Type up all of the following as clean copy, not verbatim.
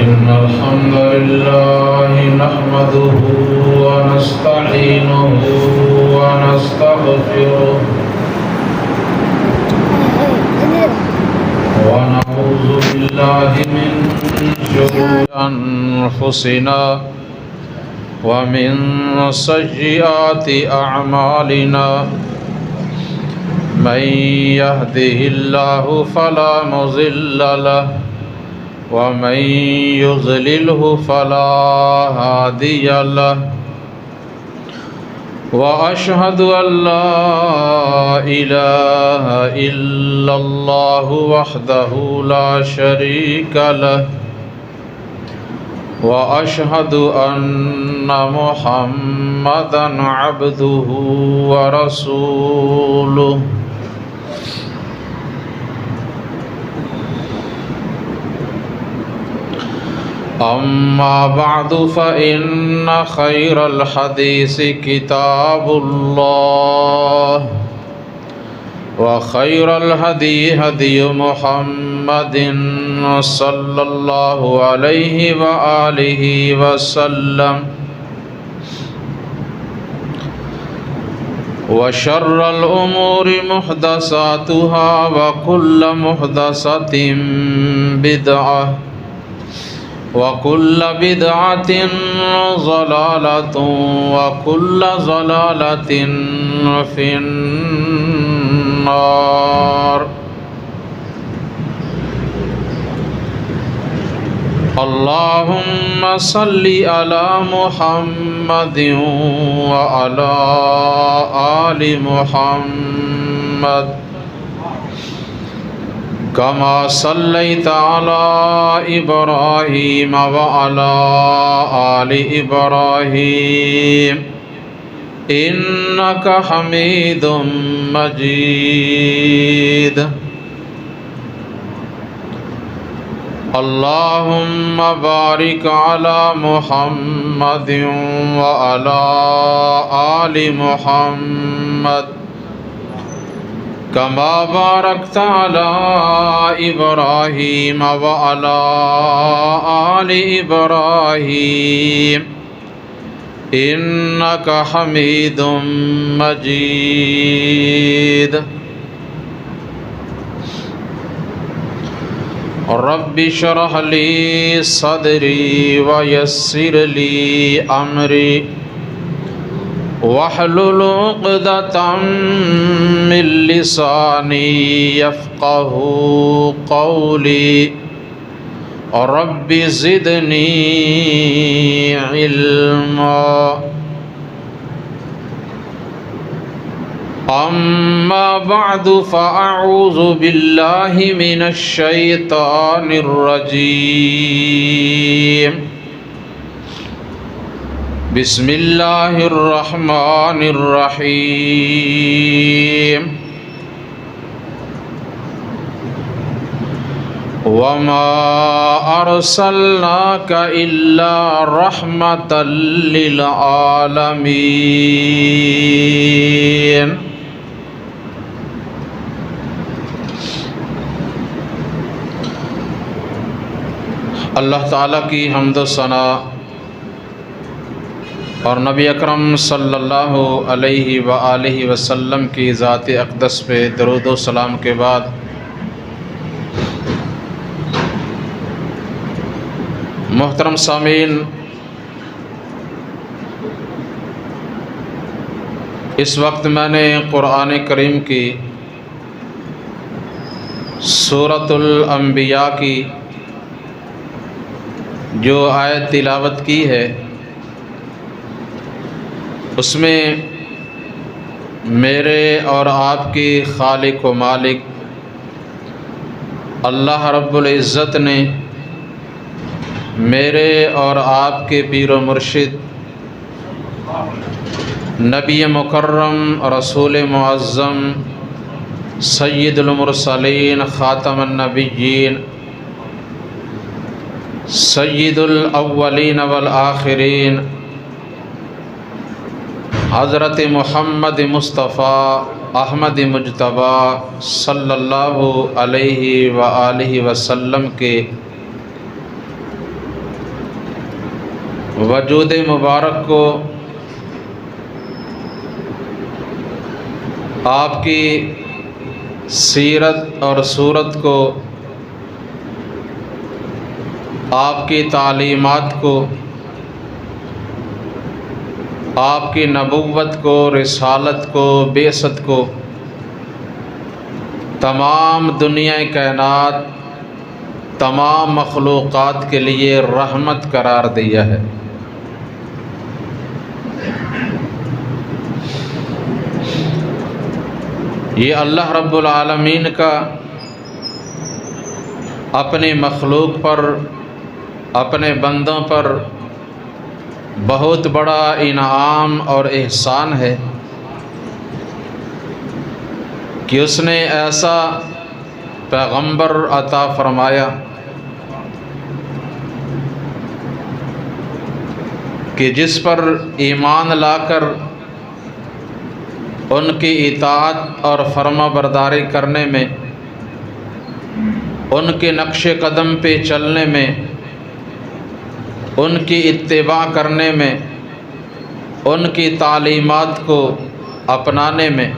إن الحمد لله نحمده ونستعينه ونستغفره ونعوذ بالله من شرور أنفسنا ومن سيئات أعمالنا من يهده الله فلا مضل له ومن يضلله فلا هادي له وأشهد أن لا إله إلا الله وحده لا شريك له وأشهد أن محمدًا عبده ورسوله أما بعد فإن خير الحديث كتاب الله وخير الهدي هدي محمد صلى الله عليه وآله وسلم وشر الأمور محدثاتها وكل محدثة بدعة وكل بدعة ضلالة وكل ضلالة في النار اللهم صل على محمد وعلى آل محمد كما صليت على إبراهيم وعلى آل إبراهيم إنك حميد مجيد اللهم بارك على محمد وعلى آل محمد كما باركت على إبراهيم وعلى آل إبراهيم إنك حميد مجيد رب اشرح لي صدري ويسر لي أمري واحلل عقدة من لساني يفقه قولي رب زدني علما أما بعد فأعوذ بالله من الشيطان الرجيم بسم الله الرحمن الرحيم وما أرسلناك إلا رحمة للعالمين اللہ تعالیٰ کی حمد و ثنا اور نبی اکرم صلی اللہ علیہ وآلہ وسلم کی ذات اقدس پہ درود و سلام کے بعد محترم سامعین، اس وقت میں نے قرآن کریم کی سورۃ الانبیاء کی جو آیت تلاوت کی ہے، اس میں میرے اور آپ کی خالق و مالک اللہ رب العزت نے میرے اور آپ کے پیر و مرشد نبی مکرم رسول معظم سید المرسلین خاتم النبیین سید الاولین والآخرین حضرت محمد مصطفیٰ احمد مجتبیٰ صلی اللہ علیہ وآلہ وسلم کے وجود مبارک کو آپ کی سیرت اور صورت کو، آپ کی تعلیمات کو، آپ کی نبوت کو، رسالت کو، بعثت کو تمام دنیا کائنات، تمام مخلوقات کے لیے رحمت قرار دیا ہے۔ یہ اللہ رب العالمین کا اپنی مخلوق پر، اپنے بندوں پر بہت بڑا انعام اور احسان ہے کہ اس نے ایسا پیغمبر عطا فرمایا کہ جس پر ایمان لا کر ان کی اطاعت اور فرما برداری کرنے میں، ان کے نقش قدم پہ چلنے میں، ان کی اتباع کرنے میں، ان کی تعلیمات کو اپنانے میں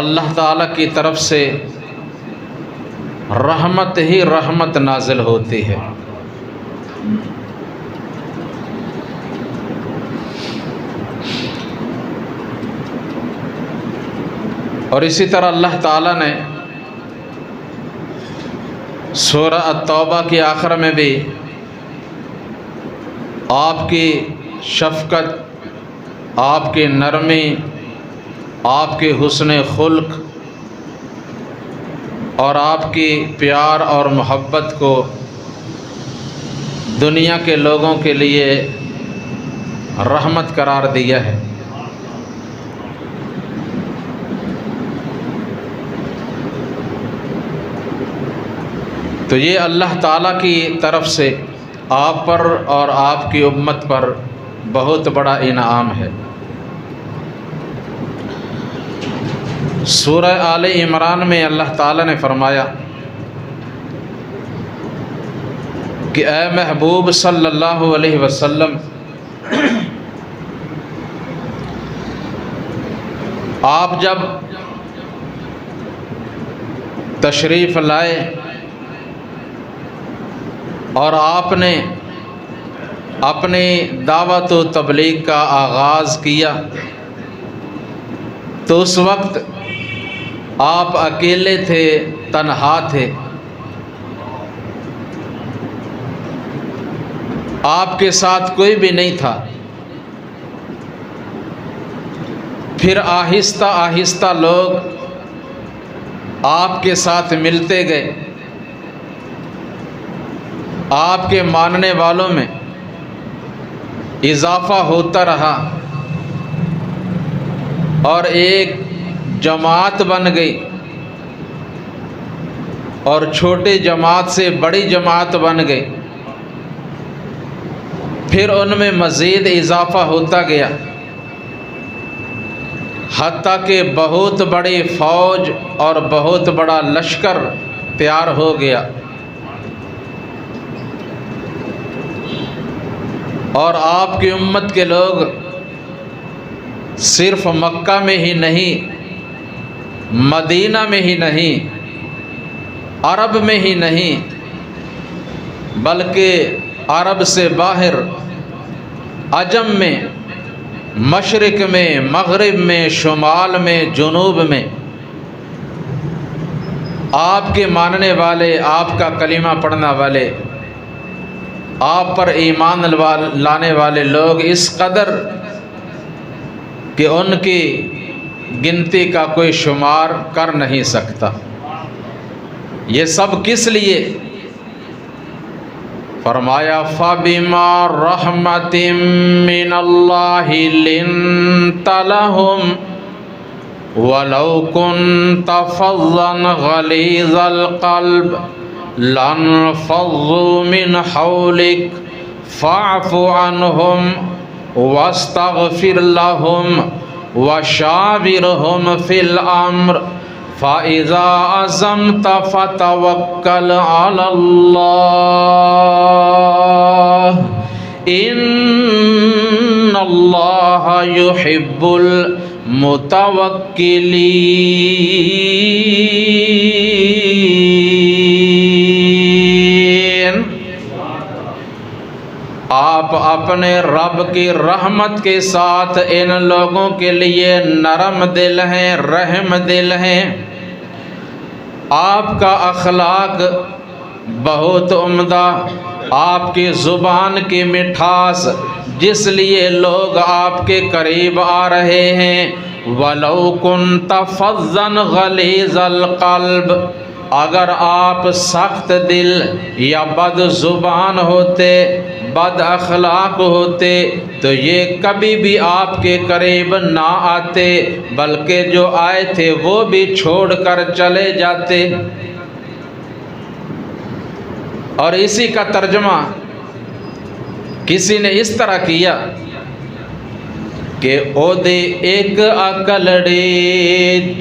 اللہ تعالیٰ کی طرف سے رحمت ہی رحمت نازل ہوتی ہے۔ اور اسی طرح اللہ تعالیٰ نے سورہ التوبہ کی آخر میں بھی آپ کی شفقت، آپ کی نرمی، آپ کے حسن خلق اور آپ کی پیار اور محبت کو دنیا کے لوگوں کے لیے رحمت قرار دیا ہے۔ تو یہ اللہ تعالیٰ کی طرف سے آپ پر اور آپ کی امت پر بہت بڑا انعام ہے۔ سورہ آل عمران میں اللہ تعالیٰ نے فرمایا کہ اے محبوب صلی اللہ علیہ وسلم، آپ جب تشریف لائے اور آپ نے اپنی دعوت و تبلیغ کا آغاز کیا تو اس وقت آپ اکیلے تھے، تنہا تھے، آپ کے ساتھ کوئی بھی نہیں تھا۔ پھر آہستہ آہستہ لوگ آپ کے ساتھ ملتے گئے، آپ کے ماننے والوں میں اضافہ ہوتا رہا اور ایک جماعت بن گئی، اور چھوٹی جماعت سے بڑی جماعت بن گئی، پھر ان میں مزید اضافہ ہوتا گیا، حتیٰ کہ بہت بڑی فوج اور بہت بڑا لشکر تیار ہو گیا، اور آپ کی امت کے لوگ صرف مکہ میں ہی نہیں، مدینہ میں ہی نہیں، عرب میں ہی نہیں، بلکہ عرب سے باہر عجم میں، مشرق میں، مغرب میں، شمال میں، جنوب میں آپ کے ماننے والے، آپ کا کلمہ پڑھنے والے، آپ پر ایمان لانے والے لوگ اس قدر کہ ان کی گنتی کا کوئی شمار کر نہیں سکتا۔ یہ سب کس لیے؟ فرمایا فَبِمَا رَحْمَةٍ مِّنَ اللَّهِ لِنْتَ لَهُمْ وَلَوْ كُنْتَ فَظًّا غَلِيظَ الْقَلْبِ لَانفَضُّوا مِنْ حَوْلِكَ فَاعْفُ عَنْهُمْ وَاسْتَغْفِرْ لَهُمْ وَشَاوِرْهُمْ فِي الْأَمْرِ فَإِذَا عَزَمْتَ فَتَوَكَّلْ عَلَى اللَّهِ اللہ یحب المتوکلین۔ آپ اپنے رب کی رحمت کے ساتھ ان لوگوں کے لیے نرم دل ہیں، رحم دل ہیں۔ آپ کا اخلاق بہت عمدہ، آپ کی زبان کی مٹھاس جس لیے لوگ آپ کے قریب آ رہے ہیں۔ وَلَوْ كُنْتَ فَظًّا غَلِيظَ الْقَلْبِ، اگر آپ سخت دل یا بد زبان ہوتے، بد اخلاق ہوتے تو یہ کبھی بھی آپ کے قریب نہ آتے، بلکہ جو آئے تھے وہ بھی چھوڑ کر چلے جاتے۔ اور اسی کا ترجمہ کسی نے اس طرح کیا کہ او دے ایک اکلڑے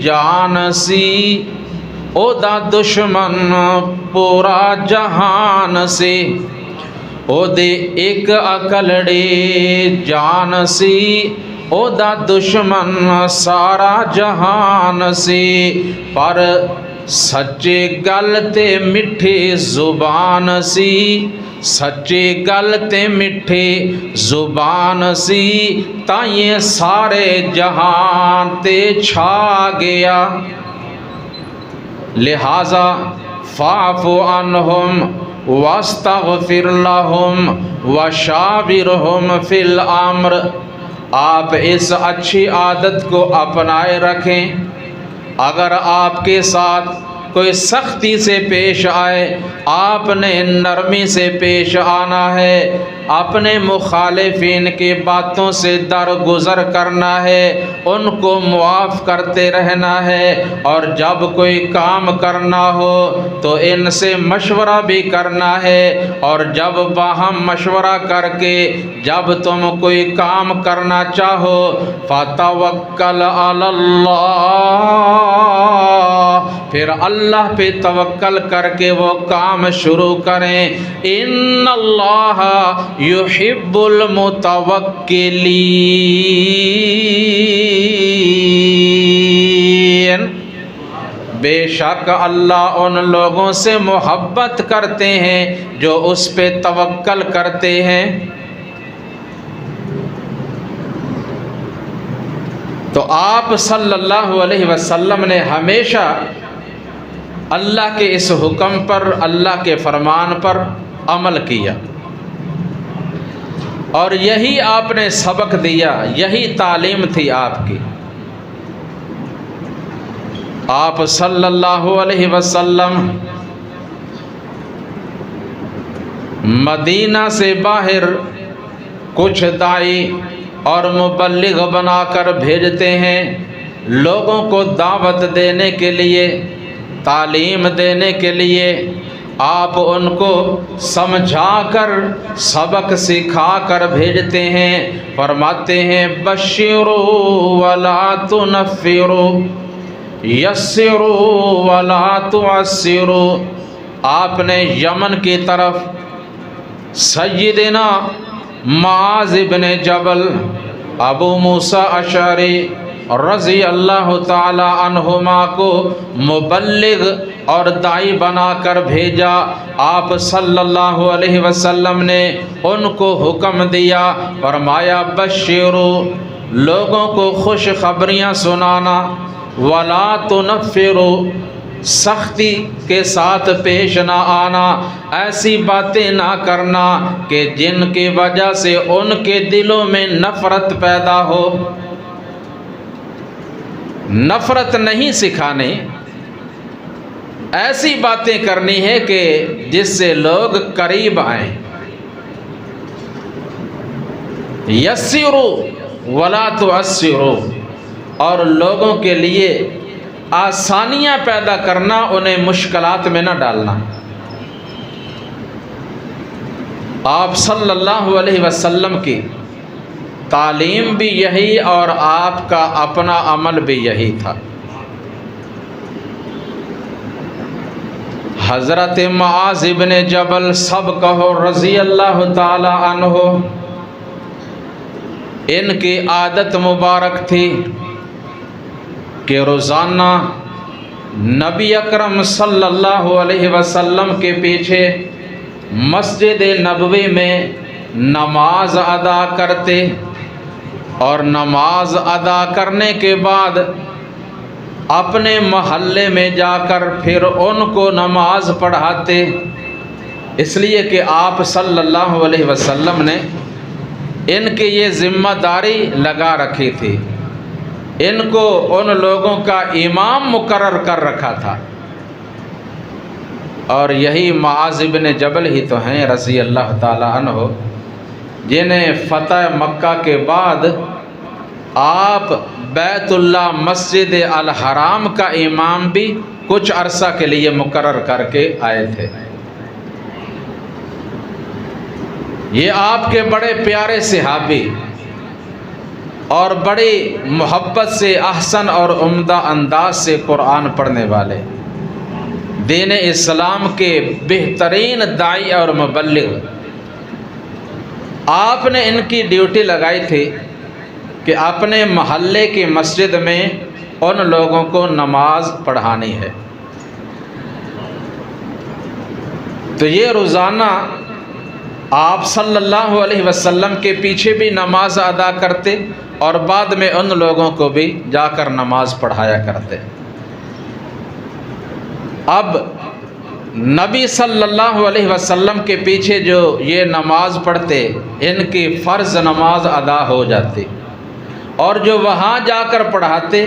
جان سی، او دا دشمن پورا جہان سے۔ او دے ایک اکلڑے جان سی، او دا دشمن سارا جہان سے۔ پر سچے گل تے مٹھے زبان سی، سچے گل تے مٹھے زبان سی، تائیں سارے جہان تے چھا گیا۔ لہذا فاعف عنہم واستغفر لہم وشاورہم فی الامر، آپ اس اچھی عادت کو اپنائے رکھیں۔ اگر آپ کے ساتھ کوئی سختی سے پیش آئے، آپ نے نرمی سے پیش آنا ہے، اپنے مخالفین کی باتوں سے درگزر کرنا ہے، ان کو معاف کرتے رہنا ہے، اور جب کوئی کام کرنا ہو تو ان سے مشورہ بھی کرنا ہے، اور جب باہم مشورہ کر کے جب تم کوئی کام کرنا چاہو فَتَوَكَّلْ عَلَى اللَّهِ، پھر اللہ پہ توکل کر کے وہ کام شروع کریں۔ ان اللہ یحب المتوکلین، بے شک اللہ ان لوگوں سے محبت کرتے ہیں جو اس پہ توکل کرتے ہیں۔ تو آپ صلی اللہ علیہ وسلم نے ہمیشہ اللہ کے اس حکم پر، اللہ کے فرمان پر عمل کیا، اور یہی آپ نے سبق دیا، یہی تعلیم تھی آپ کی۔ آپ صلی اللہ علیہ وسلم مدینہ سے باہر کچھ داعی اور مبلغ بنا کر بھیجتے ہیں، لوگوں کو دعوت دینے کے لیے، تعلیم دینے کے لیے۔ آپ ان کو سمجھا کر، سبق سکھا کر بھیجتے ہیں۔ فرماتے ہیں بشروا ولا تنفروا، یسروا ولا تعسروا۔ آپ نے یمن کی طرف سیدنا معاذ بن جبل، ابو موسیٰ اشعری رضی اللہ تعالی عنہما کو مبلغ اور داعی بنا کر بھیجا۔ آپ صلی اللہ علیہ وسلم نے ان کو حکم دیا، فرمایا بشروا، لوگوں کو خوشخبریاں سنانا، ولا تنفروا، سختی کے ساتھ پیش نہ آنا، ایسی باتیں نہ کرنا کہ جن کی وجہ سے ان کے دلوں میں نفرت پیدا ہو۔ نفرت نہیں سکھانی، ایسی باتیں کرنی ہے کہ جس سے لوگ قریب آئیں۔ یسروا ولا تعسروا، اور لوگوں کے لیے آسانیاں پیدا کرنا، انہیں مشکلات میں نہ ڈالنا۔ آپ صلی اللہ علیہ وسلم کی تعلیم بھی یہی اور آپ کا اپنا عمل بھی یہی تھا۔ حضرت معاذ بن جبل، سب کہو رضی اللہ تعالی عنہ، ان کی عادت مبارک تھی کہ روزانہ نبی اکرم صلی اللہ علیہ وسلم کے پیچھے مسجد نبوی میں نماز ادا کرتے، اور نماز ادا کرنے کے بعد اپنے محلے میں جا کر پھر ان کو نماز پڑھاتے، اس لیے کہ آپ صلی اللہ علیہ وسلم نے ان کی یہ ذمہ داری لگا رکھی تھی، ان کو ان لوگوں کا امام مقرر کر رکھا تھا۔ اور یہی معاذ بن جبل ہی تو ہیں رضی اللہ تعالی عنہ، جنہیں فتح مکہ کے بعد آپ بیت اللہ مسجد الحرام کا امام بھی کچھ عرصہ کے لیے مقرر کر کے آئے تھے۔ یہ آپ کے بڑے پیارے صحابی اور بڑی محبت سے احسن اور عمدہ انداز سے قرآن پڑھنے والے، دین اسلام کے بہترین داعی اور مبلغ، آپ نے ان کی ڈیوٹی لگائی تھی کہ اپنے محلے کی مسجد میں ان لوگوں کو نماز پڑھانی ہے۔ تو یہ روزانہ آپ صلی اللہ علیہ وسلم کے پیچھے بھی نماز ادا کرتے اور بعد میں ان لوگوں کو بھی جا کر نماز پڑھایا کرتے۔ اب نبی صلی اللہ علیہ وسلم کے پیچھے جو یہ نماز پڑھتے، ان کی فرض نماز ادا ہو جاتی، اور جو وہاں جا کر پڑھاتے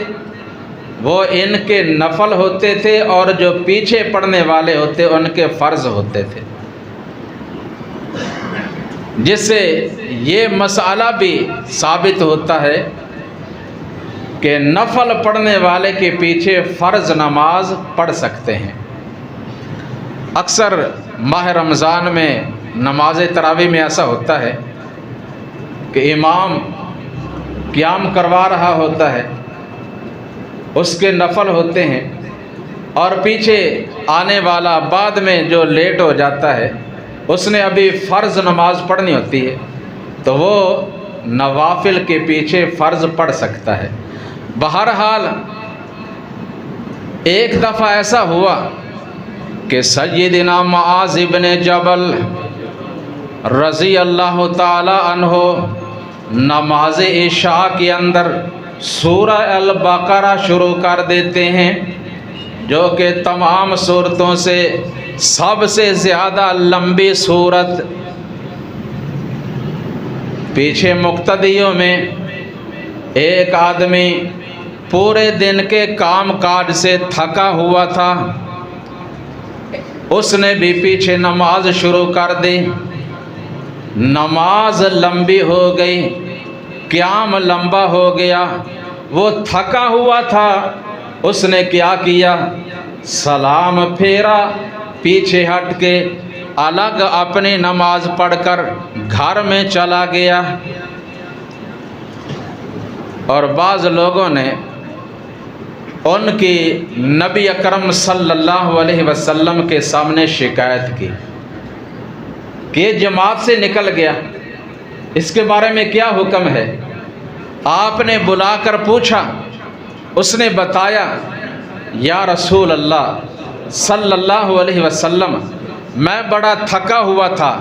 وہ ان کے نفل ہوتے تھے، اور جو پیچھے پڑھنے والے ہوتے ان کے فرض ہوتے تھے، جس سے یہ مسئلہ بھی ثابت ہوتا ہے کہ نفل پڑھنے والے کے پیچھے فرض نماز پڑھ سکتے ہیں۔ اکثر ماہ رمضان میں نماز تراویح میں ایسا ہوتا ہے کہ امام قیام کروا رہا ہوتا ہے، اس کے نفل ہوتے ہیں، اور پیچھے آنے والا بعد میں جو لیٹ ہو جاتا ہے اس نے ابھی فرض نماز پڑھنی ہوتی ہے، تو وہ نوافل کے پیچھے فرض پڑھ سکتا ہے۔ بہرحال ایک دفعہ ایسا ہوا کہ سیدنا معاذ بن جبل رضی اللہ تعالی عنہ نماز عشاء کے اندر سورہ البقرہ شروع کر دیتے ہیں، جو کہ تمام سورتوں سے سب سے زیادہ لمبی سورت۔ پیچھے مقتدیوں میں ایک آدمی پورے دن کے کام کاج سے تھکا ہوا تھا، اس نے بھی پیچھے نماز شروع کر دی، نماز لمبی ہو گئی، قیام لمبا ہو گیا، وہ تھکا ہوا تھا، اس نے کیا کیا، سلام پھیرا، پیچھے ہٹ کے الگ اپنی نماز پڑھ کر گھر میں چلا گیا۔ اور بعض لوگوں نے ان کی نبی اکرم صلی اللہ علیہ وسلم کے سامنے شکایت کی کہ یہ جماعت سے نکل گیا، اس کے بارے میں کیا حکم ہے؟ آپ نے بلا کر پوچھا، اس نے بتایا، یا رسول اللہ صلی اللہ علیہ وسلم، میں بڑا تھکا ہوا تھا،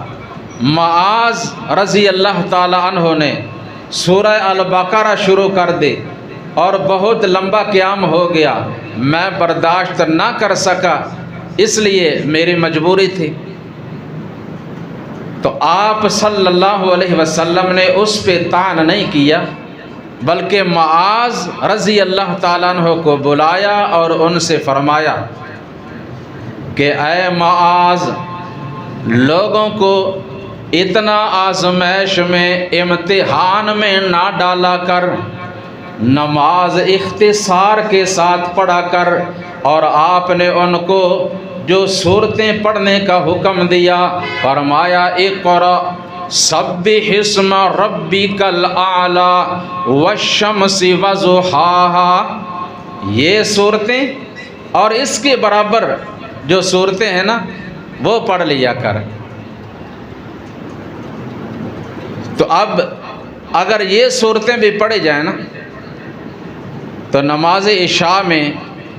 معاذ رضی اللہ تعالی عنہ نے سورہ البقرہ شروع کر دی اور بہت لمبا قیام ہو گیا، میں برداشت نہ کر سکا، اس لیے میری مجبوری تھی۔ تو آپ صلی اللہ علیہ وسلم نے اس پہ طعن نہیں کیا، بلکہ معاذ رضی اللہ تعالیٰ عنہ کو بلایا اور ان سے فرمایا کہ اے معاذ، لوگوں کو اتنا آزمائش میں، امتحان میں نہ ڈالا کر، نماز اختصار کے ساتھ پڑھا کر، اور آپ نے ان کو جو صورتیں پڑھنے کا حکم دیا، فرمایا اقرأ سبح اسم ربک الاعلی والشمس وضحاہا، یہ صورتیں اور اس کے برابر جو صورتیں ہیں نا وہ پڑھ لیا کر۔ تو اب اگر یہ صورتیں بھی پڑھی جائیں نا تو نماز عشاء میں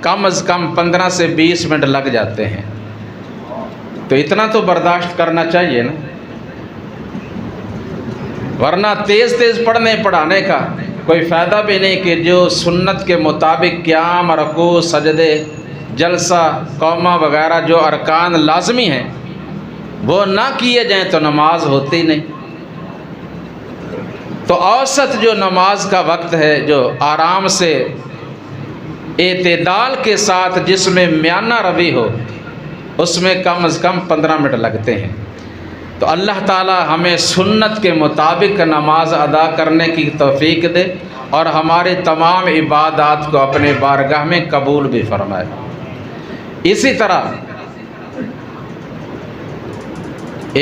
کم از کم 15 سے 20 منٹ لگ جاتے ہیں، تو اتنا تو برداشت کرنا چاہیے نا، ورنہ تیز تیز پڑھنے پڑھانے کا کوئی فائدہ بھی نہیں کہ جو سنت کے مطابق قیام، رکوع، سجدے، جلسہ، قومہ وغیرہ جو ارکان لازمی ہیں وہ نہ کیے جائیں تو نماز ہوتی نہیں۔ تو اوسط جو نماز کا وقت ہے، جو آرام سے اعتدال کے ساتھ جس میں میانہ روی ہو، اس میں کم از کم 15 منٹ لگتے ہیں۔ تو اللہ تعالی ہمیں سنت کے مطابق نماز ادا کرنے کی توفیق دے اور ہماری تمام عبادات کو اپنے بارگاہ میں قبول بھی فرمائے۔ اسی طرح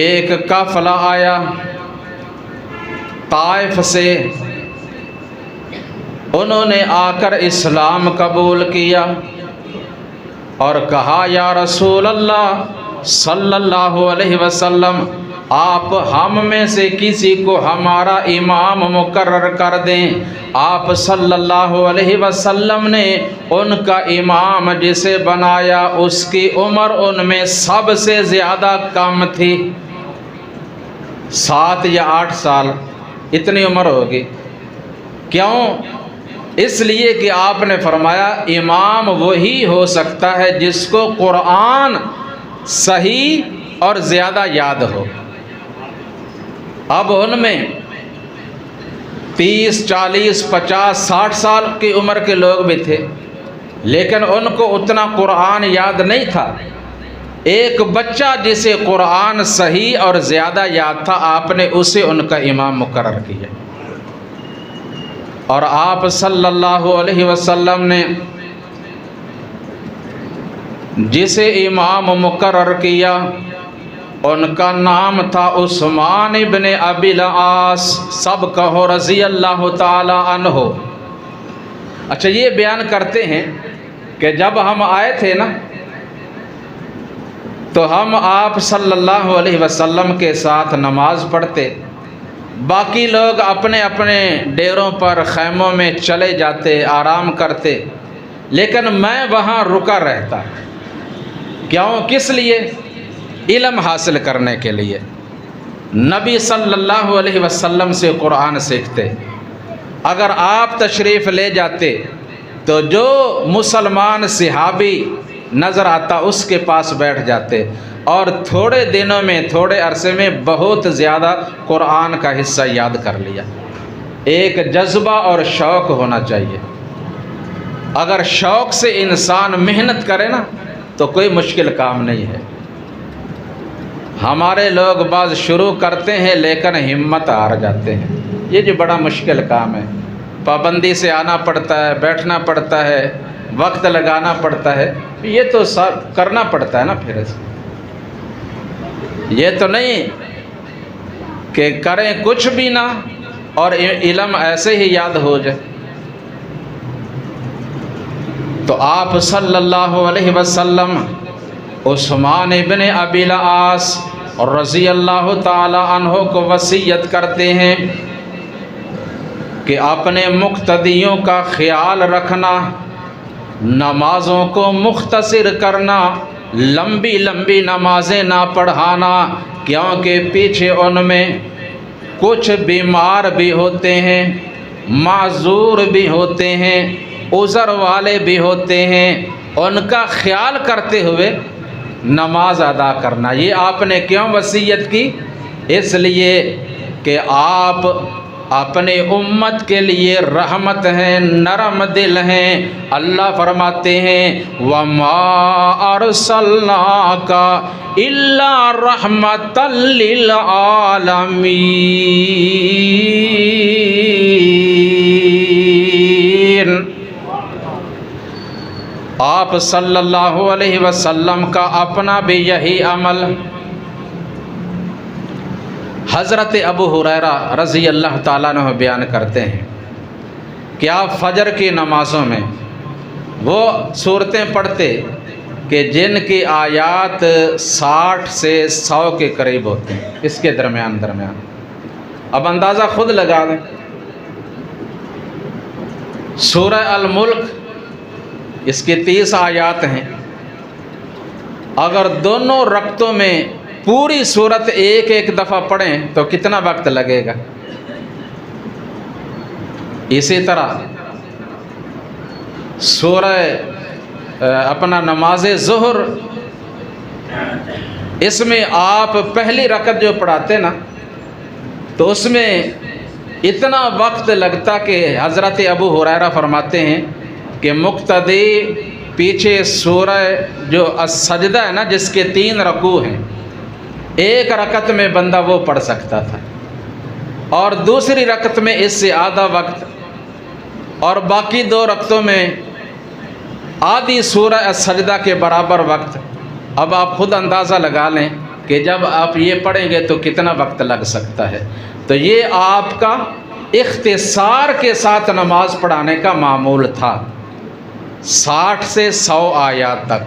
ایک قافلہ آیا طائف سے، انہوں نے آ کر اسلام قبول کیا اور کہا یا رسول اللہ صلی اللہ علیہ وسلم، آپ ہم میں سے کسی کو ہمارا امام مقرر کر دیں۔ آپ صلی اللہ علیہ وسلم نے ان کا امام جسے بنایا اس کی عمر ان میں سب سے زیادہ کم تھی، 7 یا 8 سال اتنی عمر ہوگی۔ کیوں؟ اس لیے کہ آپ نے فرمایا امام وہی ہو سکتا ہے جس کو قرآن صحیح اور زیادہ یاد ہو۔ اب ان میں 30، 40، 50، 60 سال کی عمر کے لوگ بھی تھے، لیکن ان کو اتنا قرآن یاد نہیں تھا۔ ایک بچہ جسے قرآن صحیح اور زیادہ یاد تھا، آپ نے اسے ان کا امام مقرر کیا، اور آپ صلی اللہ علیہ وسلم نے جسے امام مقرر کیا ان کا نام تھا عثمان ابن ابی العاص، سب کہو رضی اللہ تعالی عنہ۔ اچھا، یہ بیان کرتے ہیں کہ جب ہم آئے تھے نا تو ہم آپ صلی اللہ علیہ وسلم کے ساتھ نماز پڑھتے، باقی لوگ اپنے اپنے ڈیروں پر خیموں میں چلے جاتے، آرام کرتے، لیکن میں وہاں رکا رہتا۔ کیوں؟ کس لیے؟ علم حاصل کرنے کے لیے۔ نبی صلی اللہ علیہ وسلم سے قرآن سیکھتے۔ اگر آپ تشریف لے جاتے تو جو مسلمان صحابی نظر آتا اس کے پاس بیٹھ جاتے، اور تھوڑے دنوں میں، تھوڑے عرصے میں بہت زیادہ قرآن کا حصہ یاد کر لیا۔ ایک جذبہ اور شوق ہونا چاہیے۔ اگر شوق سے انسان محنت کرے نا تو کوئی مشکل کام نہیں ہے۔ ہمارے لوگ بعض شروع کرتے ہیں لیکن ہمت ہار جاتے ہیں۔ یہ جو بڑا مشکل کام ہے، پابندی سے آنا پڑتا ہے، بیٹھنا پڑتا ہے، وقت لگانا پڑتا ہے، یہ تو سب کرنا پڑتا ہے نا۔ پھر یہ تو نہیں کہ کریں کچھ بھی نہ اور علم ایسے ہی یاد ہو جائے۔ تو آپ صلی اللہ علیہ وسلم عثمان ابن ابی العاص رضی اللہ تعالی عنہ کو وصیت کرتے ہیں کہ اپنے مقتدیوں کا خیال رکھنا، نمازوں کو مختصر کرنا، لمبی لمبی نمازیں نہ پڑھانا، کیونکہ پیچھے ان میں کچھ بیمار بھی ہوتے ہیں، معذور بھی ہوتے ہیں، عذر والے بھی ہوتے ہیں، ان کا خیال کرتے ہوئے نماز ادا کرنا۔ یہ آپ نے کیوں وصیت کی؟ اس لیے کہ آپ اپنے امت کے لیے رحمت ہیں، نرم دل ہیں۔ اللہ فرماتے ہیں وَمَا أَرْسَلْنَاكَ إِلَّا رَحْمَةً لِّلْعَالَمِينَ۔ آپ صلی اللہ علیہ وسلم کا اپنا بھی یہی عمل۔ حضرت ابو ہریرہ رضی اللہ تعالیٰ عنہ بیان کرتے ہیں کہ آپ فجر کی نمازوں میں وہ صورتیں پڑھتے کہ جن کی آیات 60 سے 100 کے قریب ہوتے ہیں، اس کے درمیان۔ اب اندازہ خود لگا دیں سورہ الملک اس کی 30 آیات ہیں، اگر دونوں رکعتوں میں پوری سورت ایک ایک دفعہ پڑھیں تو کتنا وقت لگے گا؟ اسی طرح سورہ اپنا نماز ظہر، اس میں آپ پہلی رکعت جو پڑھاتے نا تو اس میں اتنا وقت لگتا کہ حضرت ابو ہریرہ فرماتے ہیں کہ مقتدی پیچھے سورہ جو السجدہ ہے نا جس کے 3 رکوع ہیں، ایک رکعت میں بندہ وہ پڑھ سکتا تھا، اور دوسری رکعت میں اس سے آدھا وقت، اور باقی 2 رکعتوں میں آدھی سورہ السجدہ کے برابر وقت۔ اب آپ خود اندازہ لگا لیں کہ جب آپ یہ پڑھیں گے تو کتنا وقت لگ سکتا ہے۔ تو یہ آپ کا اختصار کے ساتھ نماز پڑھانے کا معمول تھا، 60 سے 100 آیات تک۔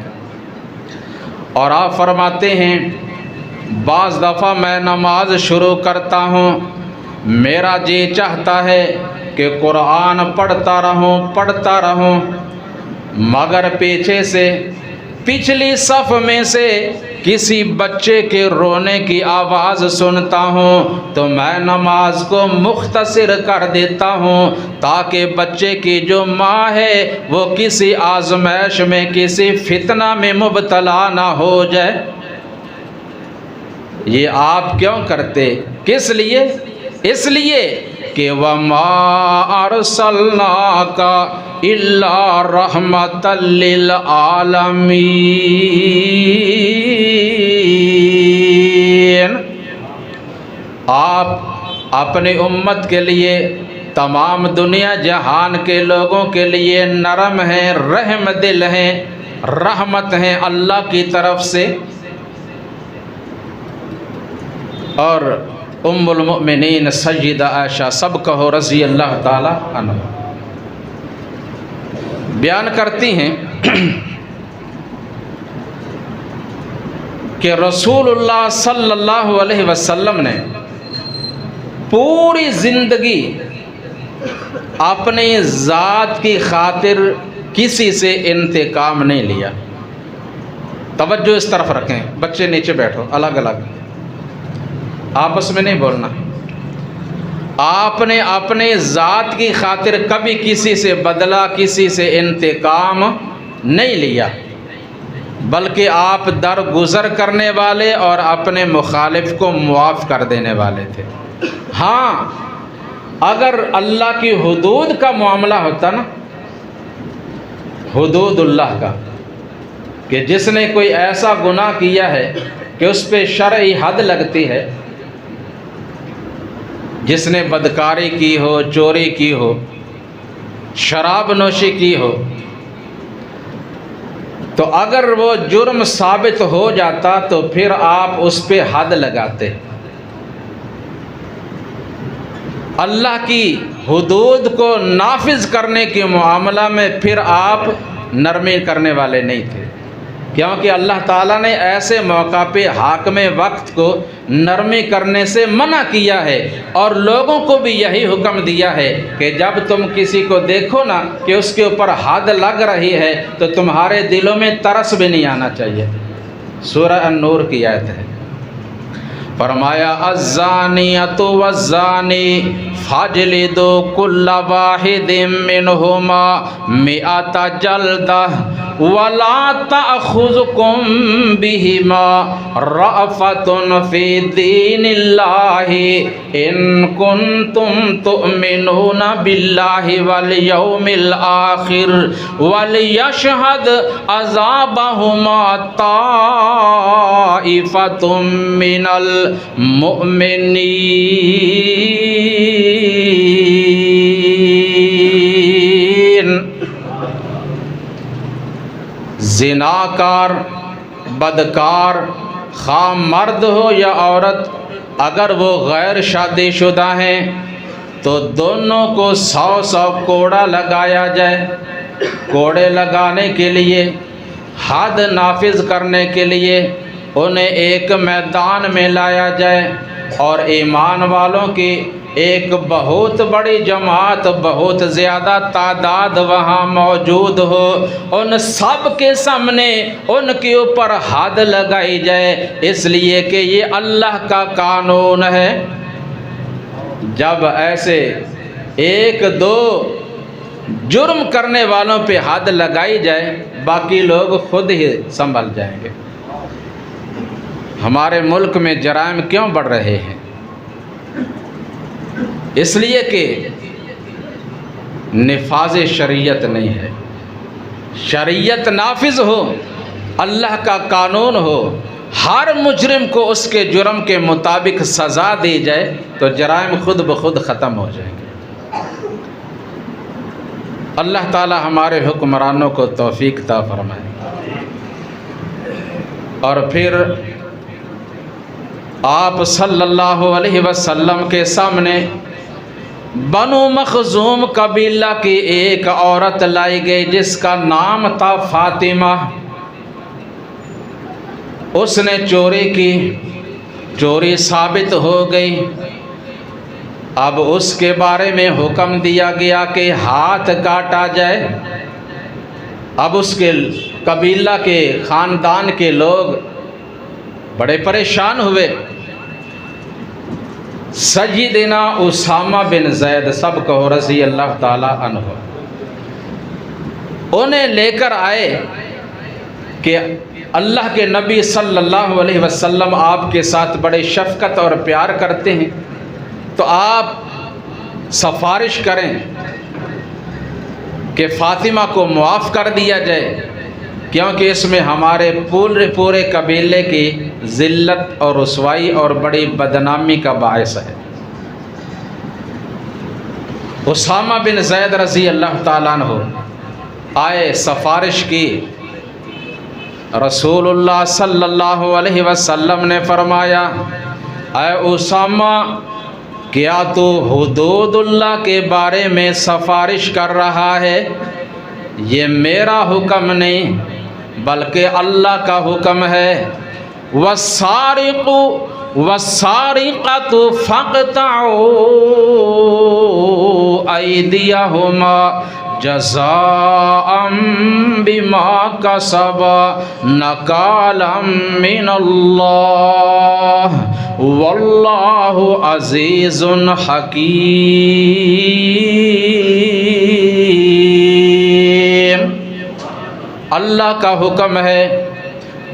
اور آپ فرماتے ہیں بعض دفعہ میں نماز شروع کرتا ہوں، میرا جی چاہتا ہے کہ قرآن پڑھتا رہوں، مگر پیچھے سے پچھلی صف میں سے کسی بچے کے رونے کی آواز سنتا ہوں تو میں نماز کو مختصر کر دیتا ہوں تاکہ بچے کی جو ماں ہے وہ کسی آزمائش میں، کسی فتنہ میں مبتلا نہ ہو جائے۔ یہ آپ کیوں کرتے؟ کس لیے؟ اس لیے کہ وَمَا أَرْسَلْنَاكَ إِلَّا رَحْمَةً لِّلْعَالَمِينَ۔ آپ اپنی امت کے لیے، تمام دنیا جہان کے لوگوں کے لیے نرم ہیں، رحم دل ہیں، رحمت ہیں اللہ کی طرف سے۔ اور ام المؤمنین سیدہ عائشہ سب کہو رضی اللہ تعالی عنہ بیان کرتی ہیں کہ رسول اللہ صلی اللہ علیہ وسلم نے پوری زندگی اپنی ذات کی خاطر کسی سے انتقام نہیں لیا۔ توجہ اس طرف رکھیں، بچے نیچے بیٹھو، الگ الگ، آپس میں نہیں بولنا۔ آپ نے اپنے ذات کی خاطر کبھی کسی سے بدلہ، کسی سے انتقام نہیں لیا، بلکہ آپ درگزر کرنے والے اور اپنے مخالف کو معاف کر دینے والے تھے۔ ہاں، اگر اللہ کی حدود کا معاملہ ہوتا نا، حدود اللہ کا، کہ جس نے کوئی ایسا گناہ کیا ہے کہ اس پہ شرعی حد لگتی ہے، جس نے بدکاری کی ہو، چوری کی ہو، شراب نوشی کی ہو، تو اگر وہ جرم ثابت ہو جاتا تو پھر آپ اس پہ حد لگاتے۔ اللہ کی حدود کو نافذ کرنے کے معاملہ میں پھر آپ نرمی کرنے والے نہیں تھے، کیونکہ اللہ تعالیٰ نے ایسے موقع پہ حاکم وقت کو نرمی کرنے سے منع کیا ہے، اور لوگوں کو بھی یہی حکم دیا ہے کہ جب تم کسی کو دیکھو نا کہ اس کے اوپر حد لگ رہی ہے تو تمہارے دلوں میں ترس بھی نہیں آنا چاہیے۔ سورہ النور کی آیت ہے، فرمایا الزانیۃ والزانی فاجلدوا کل واحد منہما 100 جلدہ ولا تأخذکم بہما رأفۃ فی دین اللہ ان کنتم تؤمنون باللہ والیوم الآخر ولیشہد عذابہما طائفۃ من المؤمنین۔ زناکار، بدکار، خواہ مرد ہو یا عورت، اگر وہ غیر شادی شدہ ہیں تو دونوں کو 100 کوڑا لگایا جائے۔ کوڑے لگانے کے لیے، حد نافذ کرنے کے لیے انہیں ایک میدان میں لایا جائے، اور ایمان والوں کی ایک بہت بڑی جماعت، بہت زیادہ تعداد وہاں موجود ہو، ان سب کے سامنے ان کے اوپر حد لگائی جائے، اس لیے کہ یہ اللہ کا قانون ہے۔ جب ایسے ایک دو جرم کرنے والوں پہ حد لگائی جائے، باقی لوگ خود ہی سنبھل جائیں گے۔ ہمارے ملک میں جرائم کیوں بڑھ رہے ہیں؟ اس لیے کہ نفاذ شریعت نہیں ہے۔ شریعت نافذ ہو، اللہ کا قانون ہو، ہر مجرم کو اس کے جرم کے مطابق سزا دی جائے تو جرائم خود بخود ختم ہو جائیں گے۔ اللہ تعالی ہمارے حکمرانوں کو توفیق عطا فرمائے۔ اور پھر آپ صلی اللہ علیہ وسلم کے سامنے بنو مخزوم قبیلہ کی ایک عورت لائی گئی جس کا نام تھا فاطمہ۔ اس نے چوری کی، چوری ثابت ہو گئی۔ اب اس کے بارے میں حکم دیا گیا کہ ہاتھ کاٹا جائے۔ اب اس کے قبیلہ کے خاندان کے لوگ بڑے پریشان ہوئے۔ سیدنا اسامہ بن زید، سب کہو رضی اللہ تعالی عنہ، انہیں لے کر آئے کہ اللہ کے نبی صلی اللہ علیہ وسلم آپ کے ساتھ بڑے شفقت اور پیار کرتے ہیں، تو آپ سفارش کریں کہ فاطمہ کو معاف کر دیا جائے، کیونکہ اس میں ہمارے پورے قبیلے کی ذلت اور رسوائی اور بڑی بدنامی کا باعث ہے۔ اسامہ بن زید رضی اللہ تعالیٰ عنہ آئے، سفارش کی۔ رسول اللہ صلی اللہ علیہ وسلم نے فرمایا، اے اسامہ، کیا تو حدود اللہ کے بارے میں سفارش کر رہا ہے؟ یہ میرا حکم نہیں بلکہ اللہ کا حکم ہے۔ والسارق والسارقۃ فاقطعوا ایدیہما جزاء بما کسبا نکالا من اللہ واللہ عزیز حکیم۔ اللہ کا حکم ہے،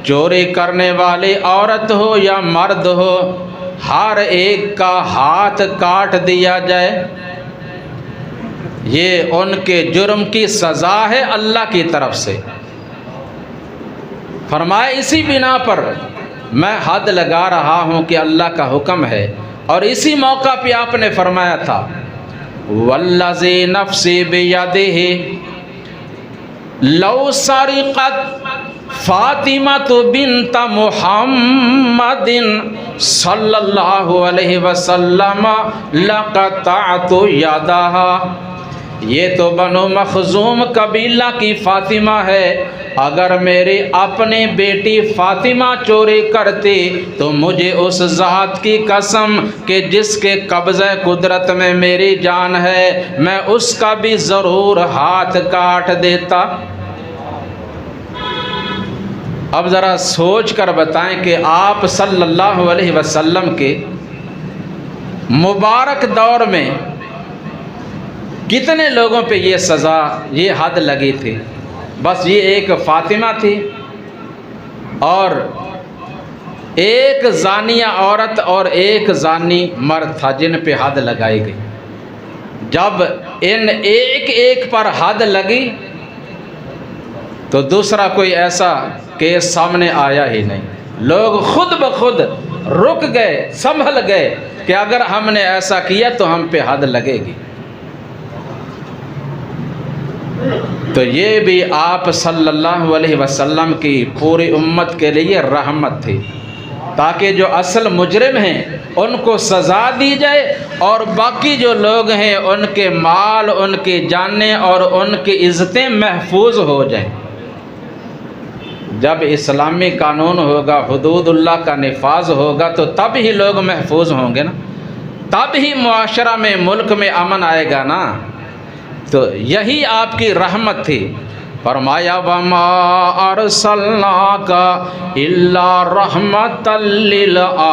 چوری کرنے والی عورت ہو یا مرد ہو، ہر ایک کا ہاتھ کاٹ دیا جائے۔ یہ ان کے جرم کی سزا ہے اللہ کی طرف سے۔ فرمایا اسی بنا پر میں حد لگا رہا ہوں کہ اللہ کا حکم ہے۔ اور اسی موقع پہ آپ نے فرمایا تھا، والذی نفسی بیدہ لو سرقت فاطمہ بنت محمد صلی اللہ علیہ وسلم لقطعت یدہا۔ یہ تو بنو مخزوم قبیلہ کی فاطمہ ہے، اگر میری اپنی بیٹی فاطمہ چوری کرتی تو مجھے اس ذات کی قسم کہ جس کے قبضہ قدرت میں میری جان ہے، میں اس کا بھی ضرور ہاتھ کاٹ دیتا۔ اب ذرا سوچ کر بتائیں کہ آپ صلی اللہ علیہ وسلم کے مبارک دور میں کتنے لوگوں پہ یہ سزا، یہ حد لگی تھی؟ بس یہ ایک فاطمہ تھی اور ایک زانیہ عورت اور ایک زانی مرد تھا جن پہ حد لگائی گئی۔ جب ان ایک پر حد لگی تو دوسرا کوئی ایسا کیس سامنے آیا ہی نہیں۔ لوگ خود بخود رک گئے، سنبھل گئے کہ اگر ہم نے ایسا کیا تو ہم پہ حد لگے گی۔ تو یہ بھی آپ صلی اللہ علیہ وسلم کی پوری امت کے لیے رحمت تھی، تاکہ جو اصل مجرم ہیں ان کو سزا دی جائے اور باقی جو لوگ ہیں ان کے مال، ان کی جانیں اور ان کی عزتیں محفوظ ہو جائیں۔ جب اسلامی قانون ہوگا، حدود اللہ کا نفاذ ہوگا تو تب ہی لوگ محفوظ ہوں گے نا۔ تب ہی معاشرہ میں ملک میں امن آئے گا نا. تو یہی آپ کی رحمت تھی. فرمایا وَمَا أَرْسَلْنَاكَ إِلَّا رَحْمَةً لِّلْعَالَمِينَ.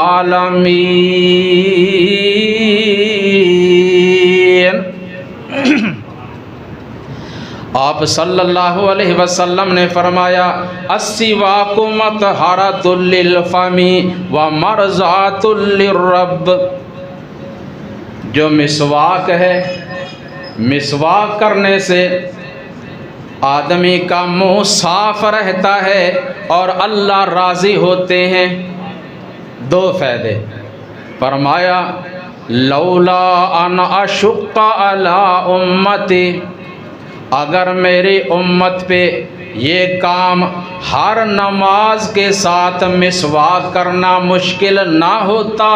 آپ صلی اللہ علیہ وسلم نے فرمایا السِّوَاكُ مَطْهَرَةٌ لِّلْفَمِ وَمَرْضَاةٌ لِّلرَّبِّ. جو مسواک ہے، مسواک کرنے سے آدمی کا منہ صاف رہتا ہے اور اللہ راضی ہوتے ہیں. 2 فائدے. فرمایا لولا ان اشق علی امتی، اگر میری امت پہ یہ کام ہر نماز کے ساتھ مسواک کرنا مشکل نہ ہوتا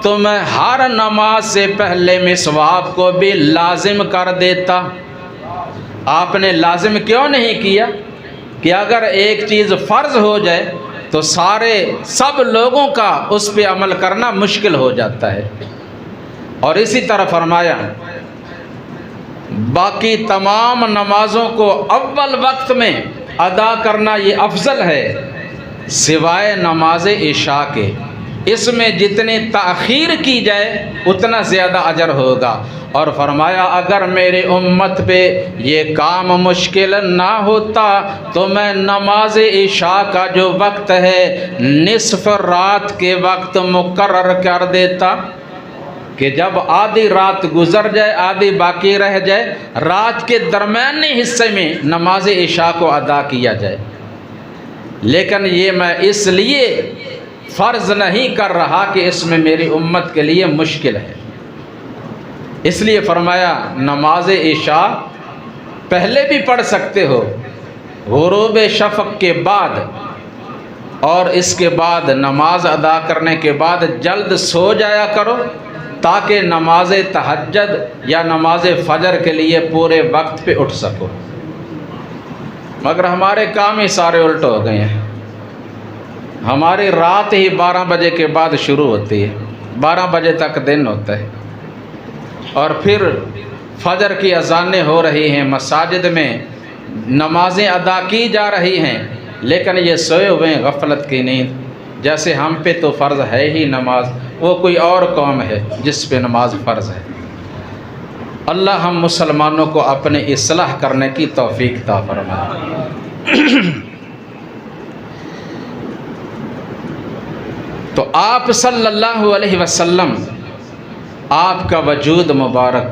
تو میں ہر نماز سے پہلے مسواک کو بھی لازم کر دیتا. آپ نے لازم کیوں نہیں کیا؟ کہ اگر ایک چیز فرض ہو جائے تو سب لوگوں کا اس پہ عمل کرنا مشکل ہو جاتا ہے. اور اسی طرح فرمایا باقی تمام نمازوں کو اول وقت میں ادا کرنا یہ افضل ہے سوائے نماز عشاء کے. اس میں جتنی تاخیر کی جائے اتنا زیادہ اجر ہوگا. اور فرمایا اگر میری امت پہ یہ کام مشکل نہ ہوتا تو میں نماز عشاء کا جو وقت ہے نصف رات کے وقت مقرر کر دیتا کہ جب آدھی رات گزر جائے آدھی باقی رہ جائے رات کے درمیانی حصے میں نماز عشاء کو ادا کیا جائے. لیکن یہ میں اس لیے فرض نہیں کر رہا کہ اس میں میری امت کے لیے مشکل ہے. اس لیے فرمایا نماز عشاء پہلے بھی پڑھ سکتے ہو غروب شفق کے بعد، اور اس کے بعد نماز ادا کرنے کے بعد جلد سو جایا کرو تاکہ نماز تہجد یا نماز فجر کے لیے پورے وقت پہ اٹھ سکو. مگر ہمارے کام ہی سارے الٹ ہو گئے ہیں. ہماری رات ہی 12 بجے کے بعد شروع ہوتی ہے، 12 بجے تک دن ہوتا ہے، اور پھر فجر کی اذانیں ہو رہی ہیں، مساجد میں نمازیں ادا کی جا رہی ہیں، لیکن یہ سوئے ہوئے ہیں غفلت کی نیند. جیسے ہم پہ تو فرض ہے ہی نماز، وہ کوئی اور قوم ہے جس پہ نماز فرض ہے. اللہ ہم مسلمانوں کو اپنے اصلاح کرنے کی توفیق عطا فرمائے. تو آپ صلی اللہ علیہ وسلم، آپ کا وجود مبارک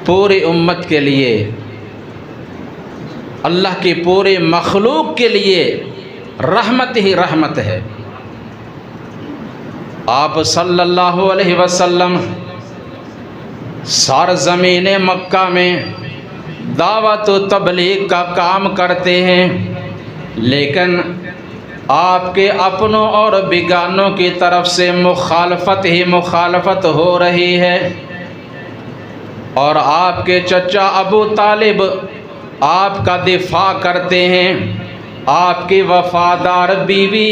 پوری امت کے لیے، اللہ کی پوری مخلوق کے لیے رحمت ہی رحمت ہے. آپ صلی اللہ علیہ وسلم سرزمین مکہ میں دعوت و تبلیغ کا کام کرتے ہیں، لیکن آپ کے اپنوں اور بیگانوں کی طرف سے مخالفت ہی مخالفت ہو رہی ہے. اور آپ کے چچا ابو طالب آپ کا دفاع کرتے ہیں. آپ کی وفادار بیوی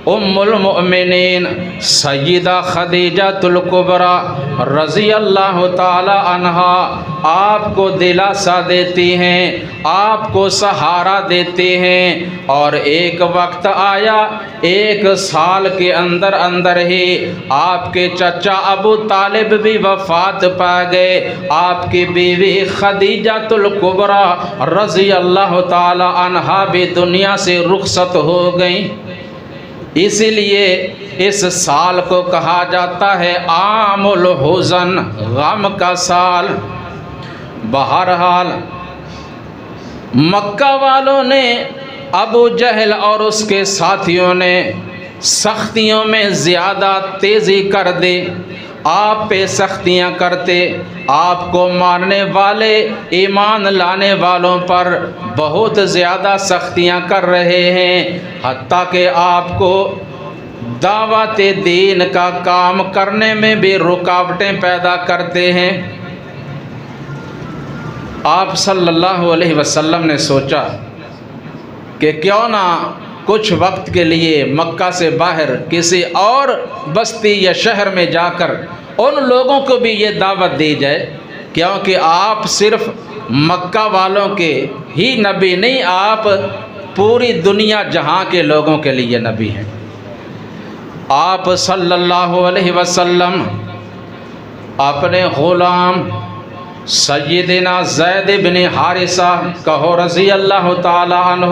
ام المؤمنین سیدہ خدیجہ الکبریٰ رضی اللہ تعالی عنہا آپ کو دلاسا دیتی ہیں، آپ کو سہارا دیتے ہیں. اور ایک وقت آیا 1 سال کے اندر اندر ہی آپ کے چچا ابو طالب بھی وفات پا گئے. آپ کی بیوی خدیجہ الکبریٰ رضی اللہ تعالی عنہا بھی دنیا سے رخصت ہو گئیں. اسی لیے اس سال کو کہا جاتا ہے عام الحزن، غم کا سال. بہرحال مکہ والوں نے، ابو جہل اور اس کے ساتھیوں نے سختیوں میں زیادہ تیزی کر دی. آپ پہ سختیاں کرتے، آپ کو ماننے والے ایمان لانے والوں پر بہت زیادہ سختیاں کر رہے ہیں، حتیٰ کہ آپ کو دعوت دین کا کام کرنے میں بھی رکاوٹیں پیدا کرتے ہیں. آپ صلی اللہ علیہ وسلم نے سوچا کہ کیوں نہ کچھ وقت کے لیے مکہ سے باہر کسی اور بستی یا شہر میں جا کر ان لوگوں کو بھی یہ دعوت دی جائے، کیونکہ آپ صرف مکہ والوں کے ہی نبی نہیں، آپ پوری دنیا جہاں کے لوگوں کے لیے نبی ہیں۔ آپ صلی اللہ علیہ وسلم اپنے غلام سیدنا زید بن حارثہ کہو رضی اللہ تعالی عنہ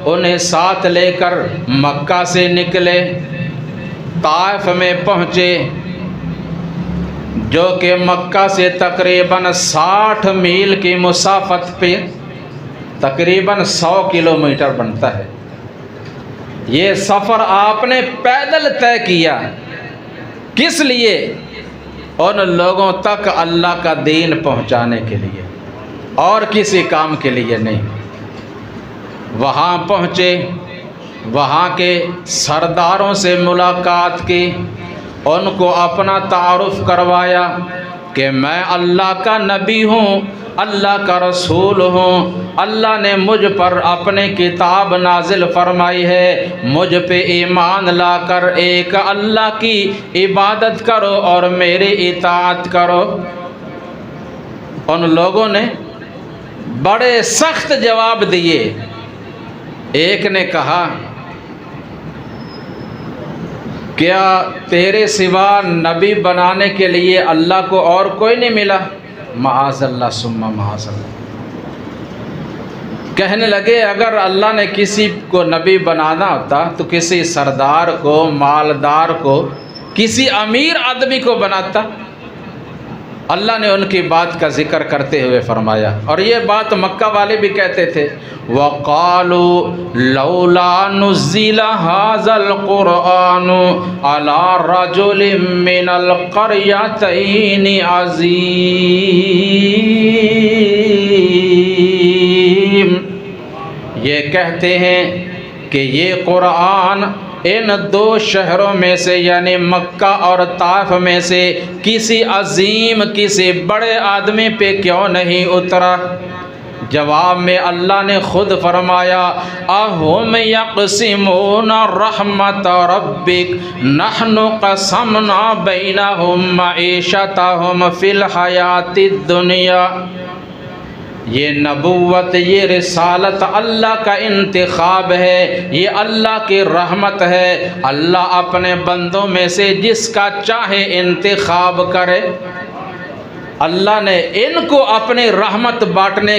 انہیں ساتھ لے کر مکہ سے نکلے، طائف میں پہنچے جو کہ مکہ سے تقریباً 60 میل کی مسافت پہ تقریباً 100 کلومیٹر بنتا ہے۔ یہ سفر آپ نے پیدل طے کیا، کس لیے؟ ان لوگوں تک اللہ کا دین پہنچانے کے لیے، اور کسی کام کے لیے نہیں۔ وہاں پہنچے، وہاں کے سرداروں سے ملاقات کی، ان کو اپنا تعارف کروایا کہ میں اللہ کا نبی ہوں، اللہ کا رسول ہوں، اللہ نے مجھ پر اپنی کتاب نازل فرمائی ہے، مجھ پہ ایمان لا کر ایک اللہ کی عبادت کرو اور میری اطاعت کرو۔ ان لوگوں نے بڑے سخت جواب دیے۔ ایک نے کہا کیا تیرے سوا نبی بنانے کے لیے اللہ کو اور کوئی نہیں ملا؟ معاذ اللہ ثم معاذ اللہ۔ کہنے لگے اگر اللہ نے کسی کو نبی بنانا ہوتا تو کسی سردار کو، مالدار کو، کسی امیر آدمی کو بناتا۔ اللہ نے ان کی بات کا ذکر کرتے ہوئے فرمایا، اور یہ بات مکہ والے بھی کہتے تھے، وَقَالُوا لَوْلَا نُزِّلَ هَذَا الْقُرْآنُ عَلَى رَجُلٍ مِّنَ الْقَرْيَتَيْنِ عَظِيمٍ۔ یہ کہتے ہیں کہ یہ قرآن ان دو شہروں میں سے یعنی مکہ اور طائف میں سے کسی عظیم، کسی بڑے آدمی پہ کیوں نہیں اترا؟ جواب میں اللہ نے خود فرمایا، اَهُمْ يَقْسِمُونَ رَحْمَتَ رَبِّكَ نَحْنُ قَسَمْنَا بَيْنَهُمْ مَعِيشَتَهُمْ فِي الْحَيَاةِ الدُّنْيَا۔ یہ نبوت، یہ رسالت اللہ کا انتخاب ہے، یہ اللہ کی رحمت ہے۔ اللہ اپنے بندوں میں سے جس کا چاہے انتخاب کرے۔ اللہ نے ان کو اپنی رحمت بانٹنے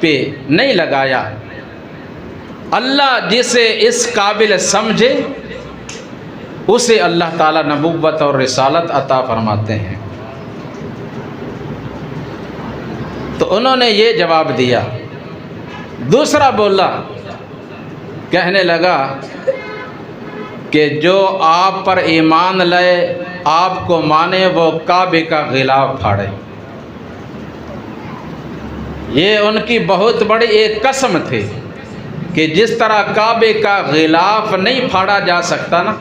پہ نہیں لگایا، اللہ جسے اس قابل سمجھے اسے اللہ تعالیٰ نبوت اور رسالت عطا فرماتے ہیں۔ تو انہوں نے یہ جواب دیا۔ دوسرا بولا، کہنے لگا کہ جو آپ پر ایمان لائے، آپ کو مانے، وہ کعبے کا غلاف پھاڑے۔ یہ ان کی بہت بڑی ایک قسم تھی کہ جس طرح کعبے کا غلاف نہیں پھاڑا جا سکتا نا،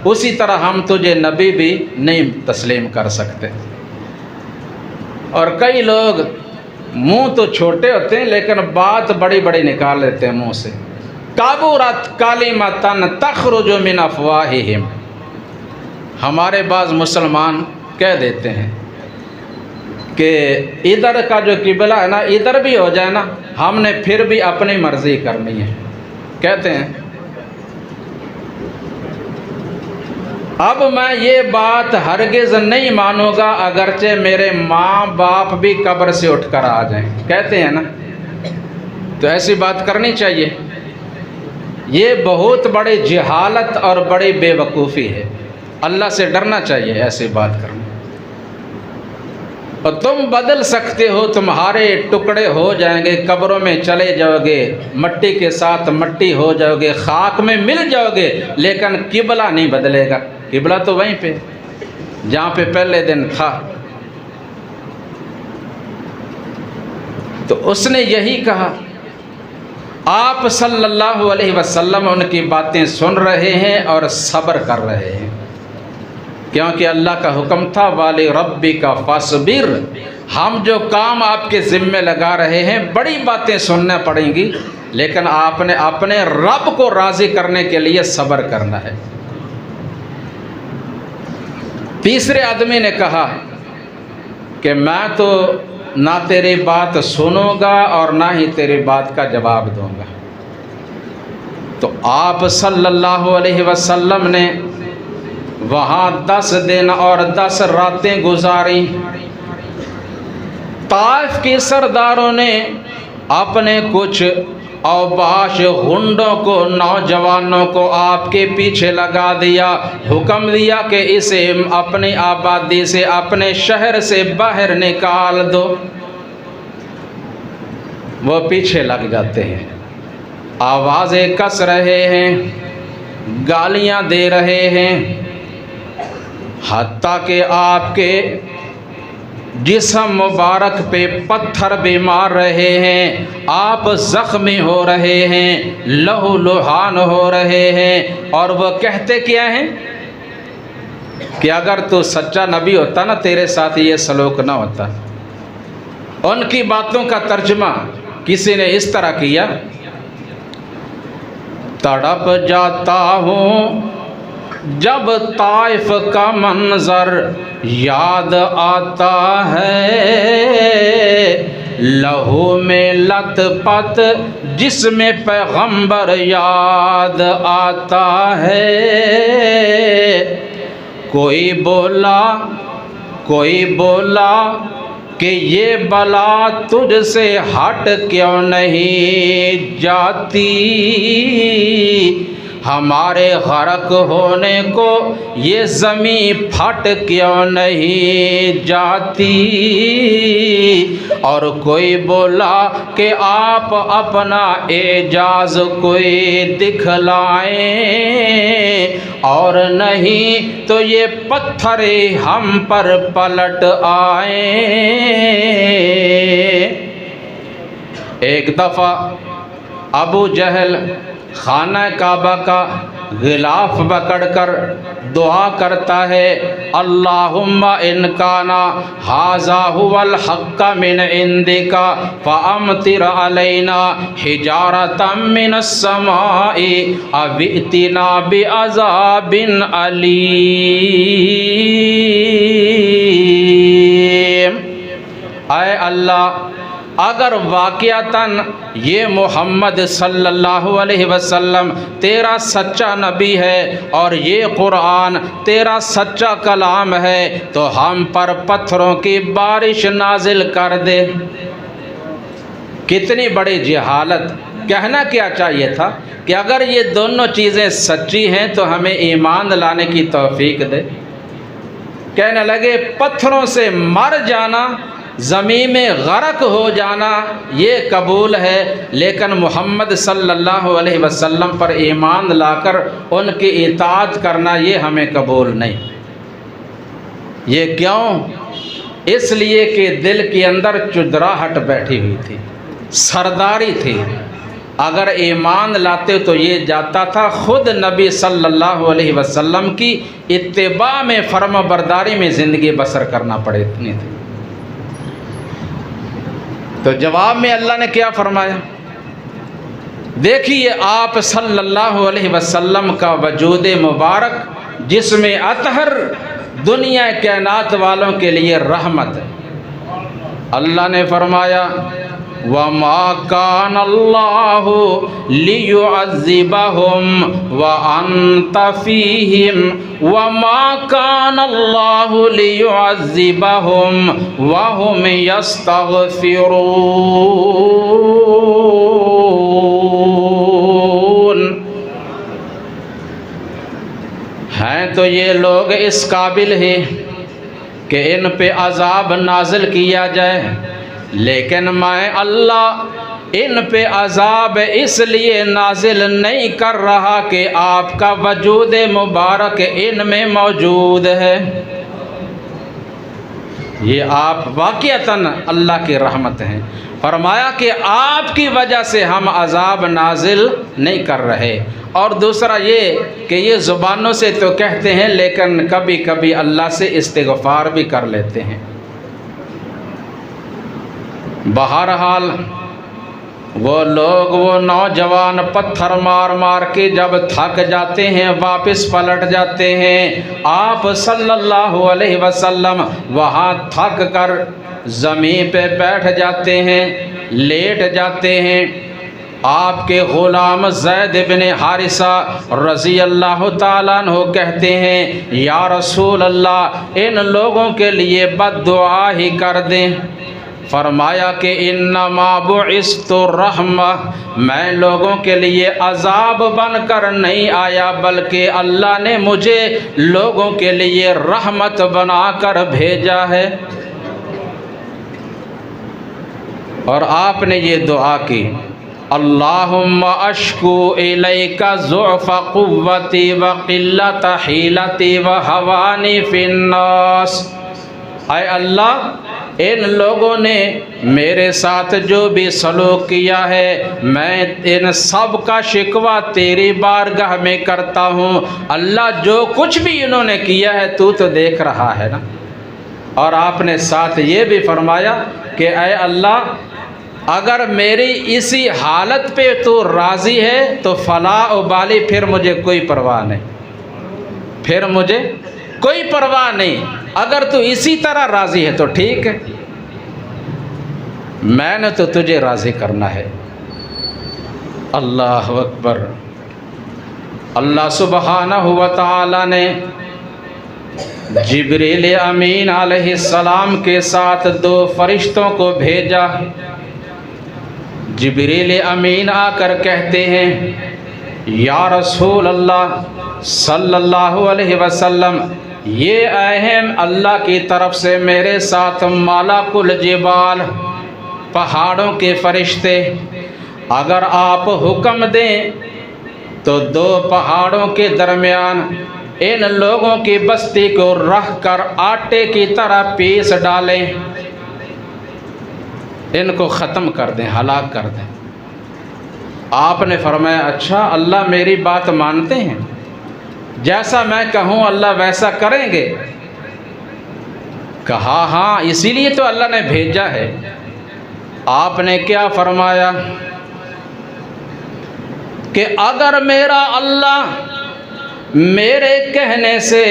اسی طرح ہم تجھے نبی بھی نہیں تسلیم کر سکتے۔ اور کئی لوگ منہ تو چھوٹے ہوتے ہیں لیکن بات بڑی بڑی نکال لیتے ہیں منہ سے۔ کابرت کلمۃ تخرج من افواہہم۔ ہمارے بعض مسلمان کہہ دیتے ہیں کہ ادھر کا جو قبلہ ہے نا، ادھر بھی ہو جائے نا، ہم نے پھر بھی اپنی مرضی کرنی ہے، کہتے ہیں۔ اب میں یہ بات ہرگز نہیں مانوں گا اگرچہ میرے ماں باپ بھی قبر سے اٹھ کر آ جائیں، کہتے ہیں نا۔ تو ایسی بات کرنی چاہیے۔ یہ بہت بڑی جہالت اور بڑی بے وقوفی ہے، اللہ سے ڈرنا چاہیے ایسی بات کرنا۔ اور تم بدل سکتے ہو، تمہارے ٹکڑے ہو جائیں گے، قبروں میں چلے جاؤ گے، مٹی کے ساتھ مٹی ہو جاؤ گے، خاک میں مل جاؤ گے، لیکن قبلہ نہیں بدلے گا۔ قبلہ تو وہیں پہ جہاں پہ پہلے دن تھا۔ تو اس نے یہی کہا۔ آپ صلی اللہ علیہ وسلم ان کی باتیں سن رہے ہیں اور صبر کر رہے ہیں، کیونکہ اللہ کا حکم تھا وَلِرَبِّكَ فَاصْبِرْ۔ ہم جو کام آپ کے ذمے لگا رہے ہیں، بڑی باتیں سننا پڑیں گی، لیکن آپ نے اپنے رب کو راضی کرنے کے لیے صبر کرنا ہے۔ تیسرے آدمی نے کہا کہ میں تو نہ تیری بات سنوں گا اور نہ ہی تیری بات کا جواب دوں گا۔ تو آپ صلی اللہ علیہ وسلم نے وہاں 10 دن اور 10 راتیں گزاری۔ طائف کے سرداروں نے اپنے کچھ اوباش غنڈوں کو، نوجوانوں کو آپ کے پیچھے لگا دیا، حکم دیا کہ اسے اپنی آبادی سے، اپنے شہر سے باہر نکال دو۔ وہ پیچھے لگ جاتے ہیں، آوازیں کس رہے ہیں، گالیاں دے رہے ہیں، حتیٰ کہ آپ کے جسم مبارک پہ پتھر بھی مار رہے ہیں، آپ زخمی ہو رہے ہیں، لہو لہان ہو رہے ہیں۔ اور وہ کہتے کیا ہیں کہ اگر تو سچا نبی ہوتا نا تیرے ساتھ یہ سلوک نہ ہوتا۔ ان کی باتوں کا ترجمہ کسی نے اس طرح کیا، تڑپ جاتا ہوں جب طائف کا منظر یاد آتا ہے، لہو میں لت پت جس میں پیغمبر یاد آتا ہے۔ کوئی بولا کہ یہ بلا تجھ سے ہٹ کیوں نہیں جاتی، ہمارے غرق ہونے کو یہ زمین پھٹ کیوں نہیں جاتی۔ اور کوئی بولا کہ آپ اپنا اعجاز کوئی دکھلائیں، اور نہیں تو یہ پتھر ہم پر پلٹ آئیں۔ ایک دفعہ ابو جہل خانہ کعبہ کا غلاف پکڑ کر دعا کرتا ہے، اللہم ان کانا ھذا ھو الحق من عندک فامطر علینا حجارۃ من السماء او ائتنا بعذاب علیم۔ اے اللہ، اگر واقعتاً یہ محمد صلی اللہ علیہ وسلم تیرا سچا نبی ہے اور یہ قرآن تیرا سچا کلام ہے تو ہم پر پتھروں کی بارش نازل کر دے۔ کتنی بڑی جہالت! کہنا کیا چاہیے تھا کہ اگر یہ دونوں چیزیں سچی ہیں تو ہمیں ایمان لانے کی توفیق دے۔ کہنے لگے پتھروں سے مر جانا، زمین میں غرق ہو جانا یہ قبول ہے، لیکن محمد صلی اللہ علیہ وسلم پر ایمان لا کر ان کی اطاعت کرنا یہ ہمیں قبول نہیں۔ یہ کیوں؟ اس لیے کہ دل کے اندر چدراہٹ بیٹھی ہوئی تھی، سرداری تھی۔ اگر ایمان لاتے تو یہ جاتا تھا خود نبی صلی اللہ علیہ وسلم کی اتباع میں، فرما برداری میں زندگی بسر کرنا پڑتی تھی۔ تو جواب میں اللہ نے کیا فرمایا؟ دیکھیے آپ صلی اللہ علیہ وسلم کا وجود مبارک جس میں اطہر دنیا کائنات والوں کے لیے رحمت ہے۔ اللہ نے فرمایا وَمَا كَانَ اللَّهُ لِيُعَذِّبَهُمْ وَأَنْتَ فِيهِمْ وَمَا كَانَ اللَّهُ لِيُعَذِّبَهُمْ وَهُمْ يَسْتَغْفِرُونَ۔ ہیں تو یہ لوگ اس قابل ہیں کہ ان پہ عذاب نازل کیا جائے، لیکن میں اللہ ان پہ عذاب اس لیے نازل نہیں کر رہا کہ آپ کا وجود مبارک ان میں موجود ہے۔ یہ آپ واقعتاً اللہ کی رحمت ہیں۔ فرمایا کہ آپ کی وجہ سے ہم عذاب نازل نہیں کر رہے۔ اور دوسرا یہ کہ یہ زبانوں سے تو کہتے ہیں لیکن کبھی کبھی اللہ سے استغفار بھی کر لیتے ہیں۔ بہرحال وہ لوگ، وہ نوجوان پتھر مار مار کے جب تھک جاتے ہیں واپس پلٹ جاتے ہیں، آپ صلی اللہ علیہ وسلم وہاں تھک کر زمین پہ بیٹھ جاتے ہیں، لیٹ جاتے ہیں۔ آپ کے غلام زید بن حارثہ رضی اللہ تعالیٰ عنہ کہتے ہیں یا رسول اللہ ان لوگوں کے لیے بد دعا ہی کر دیں۔ فرمایا کہ انما بعثت رحمہ، میں لوگوں کے لیے عذاب بن کر نہیں آیا بلکہ اللہ نے مجھے لوگوں کے لیے رحمت بنا کر بھیجا ہے۔ اور آپ نے یہ دعا کی، اللہم اشکو الیک ضعف قوتی وقلت حیلتی وہوانی فی الناس، اے اللہ ان لوگوں نے میرے ساتھ جو بھی سلوک کیا ہے میں ان سب کا شکوہ تیری بارگاہ میں کرتا ہوں۔ اللہ جو کچھ بھی انہوں نے کیا ہے تو دیکھ رہا ہے نا۔ اور آپ نے ساتھ یہ بھی فرمایا کہ اے اللہ اگر میری اسی حالت پہ تو راضی ہے تو فلا ابالی، پھر مجھے کوئی پرواہ نہیں، پھر مجھے کوئی پرواہ نہیں، اگر تو اسی طرح راضی ہے تو ٹھیک ہے، میں نے تو تجھے راضی کرنا ہے۔ اللہ اکبر۔ اللہ سبحانہ و تعالی نے جبریل امین علیہ السلام کے ساتھ 2 فرشتوں کو بھیجا۔ جبریل امین آ کر کہتے ہیں یا رسول اللہ صلی اللہ علیہ وسلم، یہ آئے ہیں اللہ کی طرف سے میرے ساتھ ملک الجبال، پہاڑوں کے فرشتے، اگر آپ حکم دیں تو 2 پہاڑوں کے درمیان ان لوگوں کی بستی کو رکھ کر آٹے کی طرح پیس ڈالیں، ان کو ختم کر دیں، ہلاک کر دیں۔ آپ نے فرمایا اچھا اللہ میری بات مانتے ہیں، جیسا میں کہوں اللہ ویسا کریں گے؟ کہا ہاں اسی لیے تو اللہ نے بھیجا ہے۔ آپ نے کیا فرمایا کہ اگر میرا اللہ میرے کہنے سے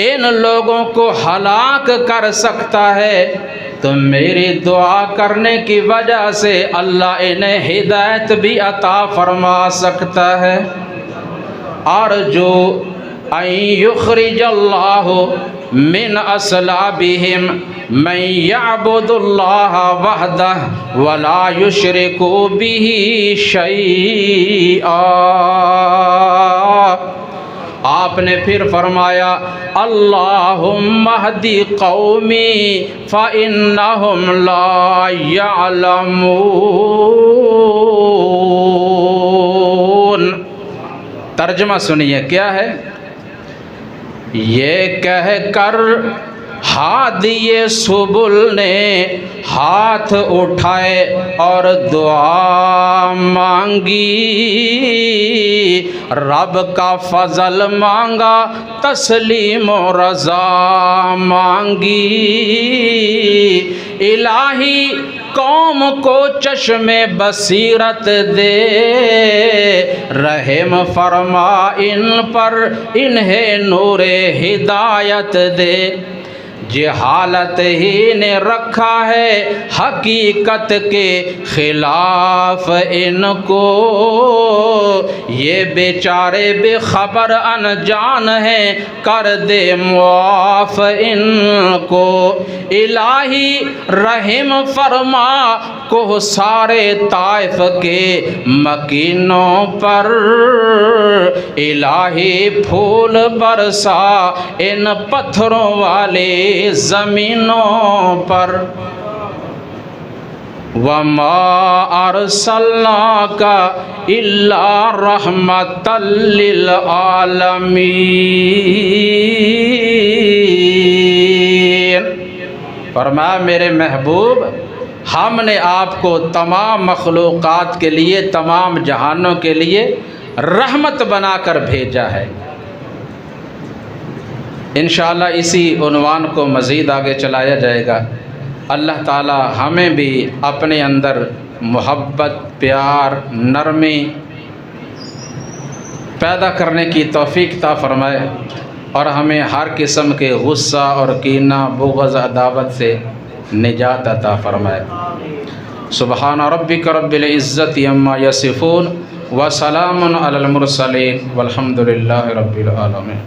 ان لوگوں کو ہلاک کر سکتا ہے تو میری دعا کرنے کی وجہ سے اللہ انہیں ہدایت بھی عطا فرما سکتا ہے۔ ارجو ان یخرج اللہ من اصلابہم من یعبد اللہ وحدہ ولا یشرک بہ شیئا۔ آپ نے پھر فرمایا اللہم اہدی قومی فإنہم لا یعلمون۔ ترجمہ سنیے کیا ہے؟ یہ کہہ کر ہادی سبل نے ہاتھ اٹھائے اور دعا مانگی، رب کا فضل مانگا، تسلیم و رضا مانگی، الہی قوم کو چشم بصیرت دے، رحم فرما ان پر، انہیں نور ہدایت دے، جہالت ہی نے رکھا ہے حقیقت کے خلاف ان کو، یہ بیچارے بے خبر انجان ہیں، کر دے معاف ان کو، الہی رحم فرما کو سارے طائف کے مکینوں پر، الہی پھول برسا ان پتھروں والے زمینوں پر، وَمَا أَرْسَلْنَاكَ إِلَّا رَحْمَةً لِّلْعَالَمِينَ۔ فرمایا میرے محبوب ہم نے آپ کو تمام مخلوقات کے لیے، تمام جہانوں کے لیے رحمت بنا کر بھیجا ہے۔ انشاءاللہ اسی عنوان کو مزید آگے چلایا جائے گا۔ اللہ تعالی ہمیں بھی اپنے اندر محبت، پیار، نرمی پیدا کرنے کی توفیق عطا فرمائے، اور ہمیں ہر قسم کے غصہ اور کینہ، بغض، عداوت سے نجات عطا فرمائے۔ سبحان ربک رب العزت عما یصفون وسلام علی المرسلین والحمد للہ رب العالمین۔